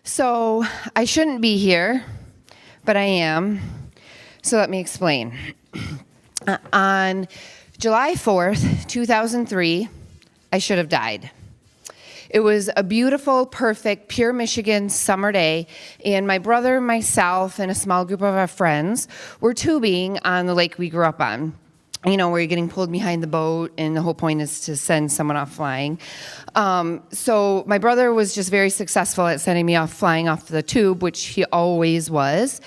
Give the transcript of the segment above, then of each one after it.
So I shouldn't be here, but I am. So let me explain. On July 4th, 2003, I should have died. It was a beautiful, perfect, pure Michigan summer day, and my brother, myself, and a small group of our friends were tubing on the lake we grew up on. You know, where you're getting pulled behind the boat, and the whole point is to send someone off flying. So my brother was just very successful at sending me off flying off the tube, which he always was.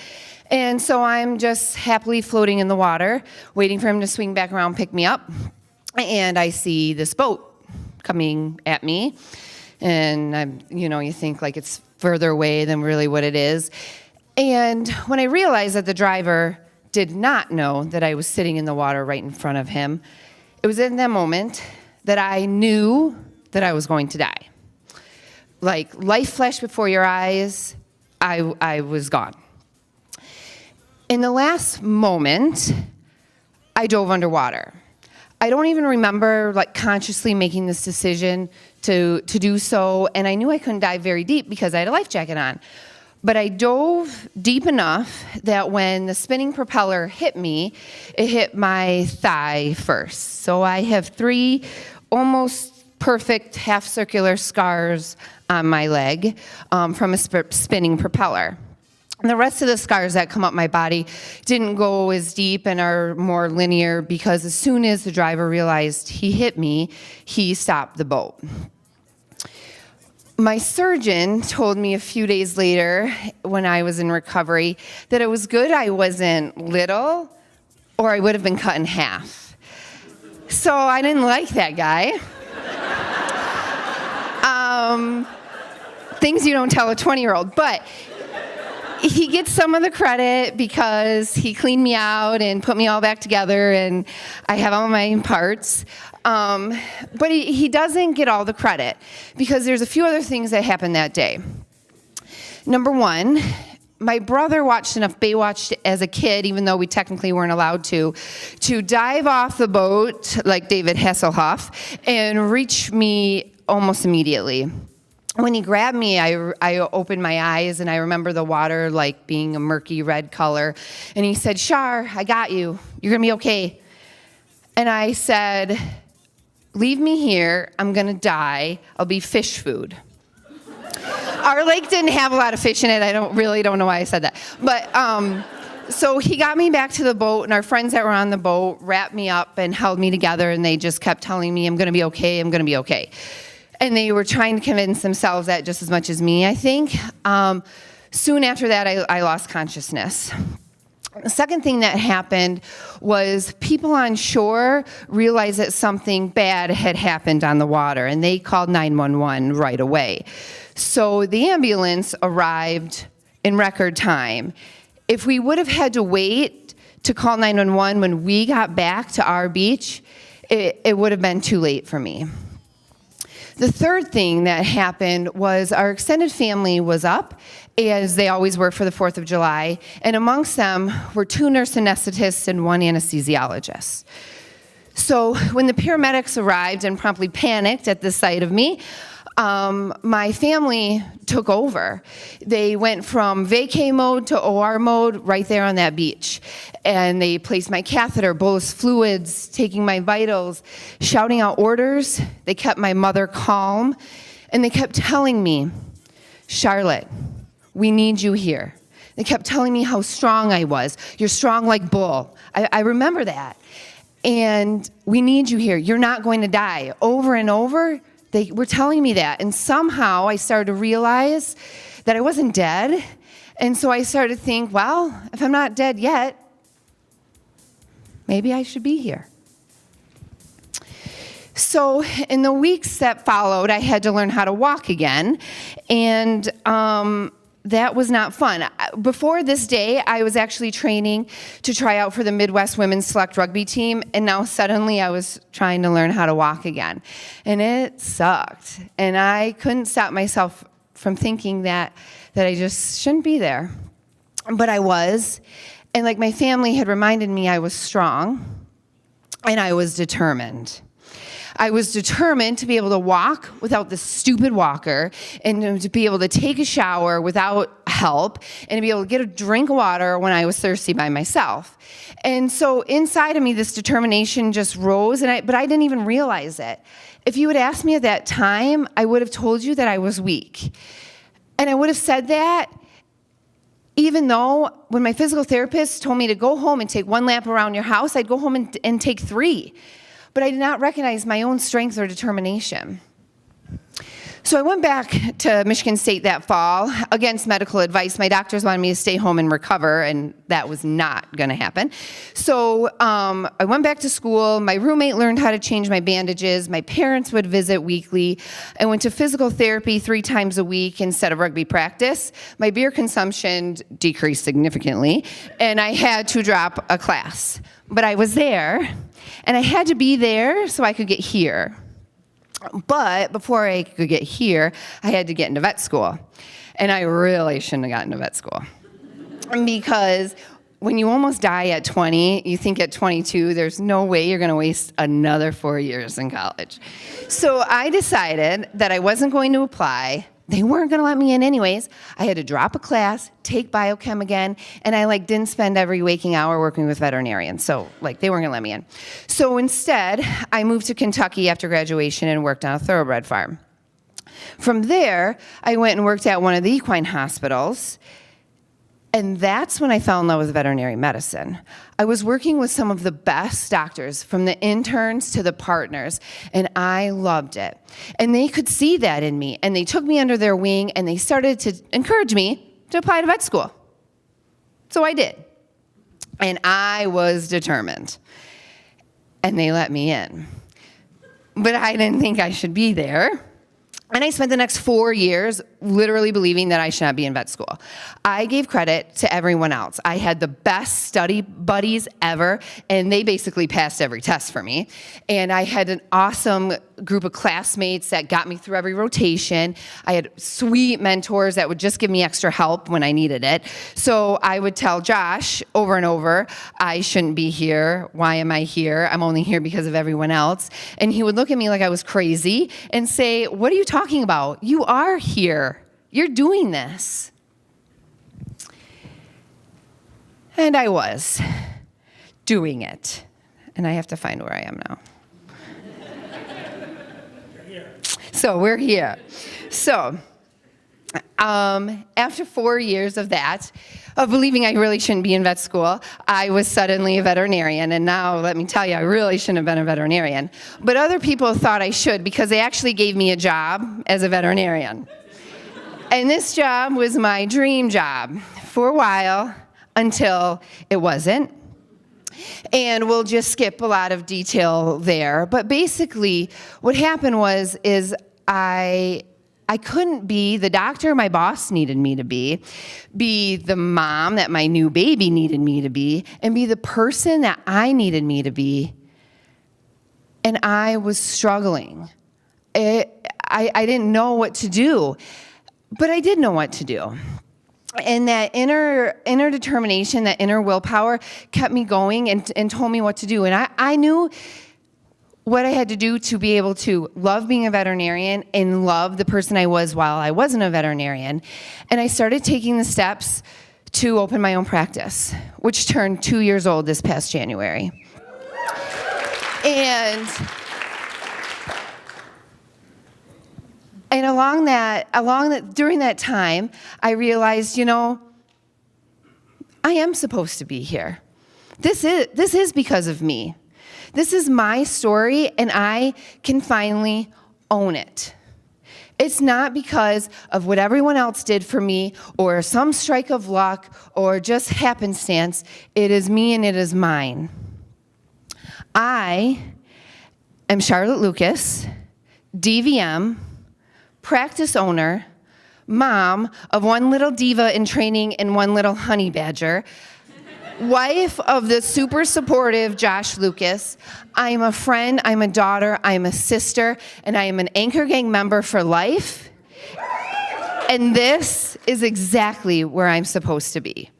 And so I'm just happily floating in the water, waiting for him to swing back around, pick me up. And I see this boat coming at me. And you think like it's further away than really what it is. And when I realized that the driver did not know that I was sitting in the water right in front of him, it was in that moment that I knew that I was going to die. Like life flashed before your eyes, I was gone. In the last moment, I dove underwater. I don't even remember like consciously making this decision to do so, and I knew I couldn't dive very deep because I had a life jacket on. But I dove deep enough that when the spinning propeller hit me, it hit my thigh first. So I have 3 almost perfect half-circular scars on my leg from a spinning propeller. And the rest of the scars that come up my body didn't go as deep and are more linear because as soon as the driver realized he hit me, he stopped the boat. My surgeon told me a few days later when I was in recovery that it was good I wasn't little or I would have been cut in half. So I didn't like that guy. Things you don't tell a 20-year-old, but he gets some of the credit because he cleaned me out and put me all back together and I have all my parts. But he doesn't get all the credit because there's a few other things that happened that day. Number 1, my brother watched enough Baywatch as a kid, even though we technically weren't allowed to dive off the boat like David Hasselhoff and reach me almost immediately. When he grabbed me, I opened my eyes and I remember the water like being a murky red color. And he said, "Shar, I got you. You're gonna be okay." And I said, "Leave me here. I'm gonna die. I'll be fish food." Our lake didn't have a lot of fish in it. I don't know why I said that. But so he got me back to the boat, and our friends that were on the boat wrapped me up and held me together, and they just kept telling me, "I'm gonna be okay. I'm gonna be okay." And they were trying to convince themselves that just as much as me, I think. Soon after that, I lost consciousness. The second thing that happened was people on shore realized that something bad had happened on the water, and they called 911 right away. So the ambulance arrived in record time. If we would have had to wait to call 911 when we got back to our beach, it would have been too late for me. The third thing that happened was our extended family was up, as they always were for the 4th of July, and amongst them were 2 nurse anesthetists and 1 anesthesiologist. So when the paramedics arrived and promptly panicked at the sight of me, my family took over. They went from vacay mode to OR mode right there on that beach. And they placed my catheter, bolus fluids, taking my vitals, shouting out orders. They kept my mother calm. And they kept telling me, "Charlotte, we need you here." They kept telling me how strong I was. "You're strong like bull." I remember that. And "We need you here. You're not going to die." Over and over, they were telling me that. And somehow I started to realize that I wasn't dead. And so I started to think, well, if I'm not dead yet, maybe I should be here. So in the weeks that followed, I had to learn how to walk again. And that was not fun. Before this day, I was actually training to try out for the Midwest Women's Select Rugby team, and now suddenly I was trying to learn how to walk again. And it sucked. And I couldn't stop myself from thinking that I just shouldn't be there. But I was. And like my family had reminded me, I was strong and I was determined. I was determined to be able to walk without the stupid walker, and to be able to take a shower without help, and to be able to get a drink of water when I was thirsty by myself. And so inside of me, this determination just rose, but I didn't even realize it. If you had asked me at that time, I would have told you that I was weak. And I would have said that even though when my physical therapist told me to go home and take 1 lap around your house, I'd go home and take 3. But I did not recognize my own strength or determination. So I went back to Michigan State that fall against medical advice. My doctors wanted me to stay home and recover, and that was not going to happen. So I went back to school. My roommate learned how to change my bandages. My parents would visit weekly. I went to physical therapy 3 times a week instead of rugby practice. My beer consumption decreased significantly, and I had to drop a class. But I was there, and I had to be there so I could get here. But before I could get here, I had to get into vet school. And I really shouldn't have gotten to vet school. Because when you almost die at 20, you think at 22, there's no way you're going to waste another 4 years in college. So I decided that I wasn't going to apply. They weren't going to let me in anyways. I had to drop a class, take biochem again, and I didn't spend every waking hour working with veterinarians. So they weren't going to let me in. So instead, I moved to Kentucky after graduation and worked on a thoroughbred farm. From there, I went and worked at one of the equine hospitals. And that's when I fell in love with veterinary medicine. I was working with some of the best doctors, from the interns to the partners, and I loved it. And they could see that in me, and they took me under their wing, and they started to encourage me to apply to vet school. So I did. And I was determined. And they let me in. But I didn't think I should be there. And I spent the next 4 years literally believing that I should not be in vet school. I gave credit to everyone else. I had the best study buddies ever, and they basically passed every test for me. And I had an awesome group of classmates that got me through every rotation. I had sweet mentors that would just give me extra help when I needed it. So I would tell Josh over and over, I shouldn't be here. Why am I here? I'm only here because of everyone else. And he would look at me like I was crazy and say, what are you talking about? You are here. You're doing this. And I was doing it. And I have to find where I am now. So we're here. So after 4 years of that, of believing I really shouldn't be in vet school, I was suddenly a veterinarian. And now, let me tell you, I really shouldn't have been a veterinarian. But other people thought I should, because they actually gave me a job as a veterinarian. And this job was my dream job for a while, until it wasn't. And we'll just skip a lot of detail there. But basically, what happened is I couldn't be the doctor my boss needed me to be the mom that my new baby needed me to be, and be the person that I needed me to be. And I was struggling. I didn't know what to do, but I did know what to do. And that inner determination, that inner willpower kept me going and told me what to do. And I knew what I had to do to be able to love being a veterinarian and love the person I was while I wasn't a veterinarian. And I started taking the steps to open my own practice, which turned 2 years old this past January. And during that time, I realized, I am supposed to be here. This is because of me. This is my story, and I can finally own it. It's not because of what everyone else did for me, or some strike of luck, or just happenstance. It is me, and it is mine. I am Charlotte Lucas, DVM, practice owner, mom of one little diva in training and one little honey badger, wife of the super supportive Josh Lucas. I'm a friend, I'm a daughter, I'm a sister, and I am an Anchor Gang member for life. And this is exactly where I'm supposed to be.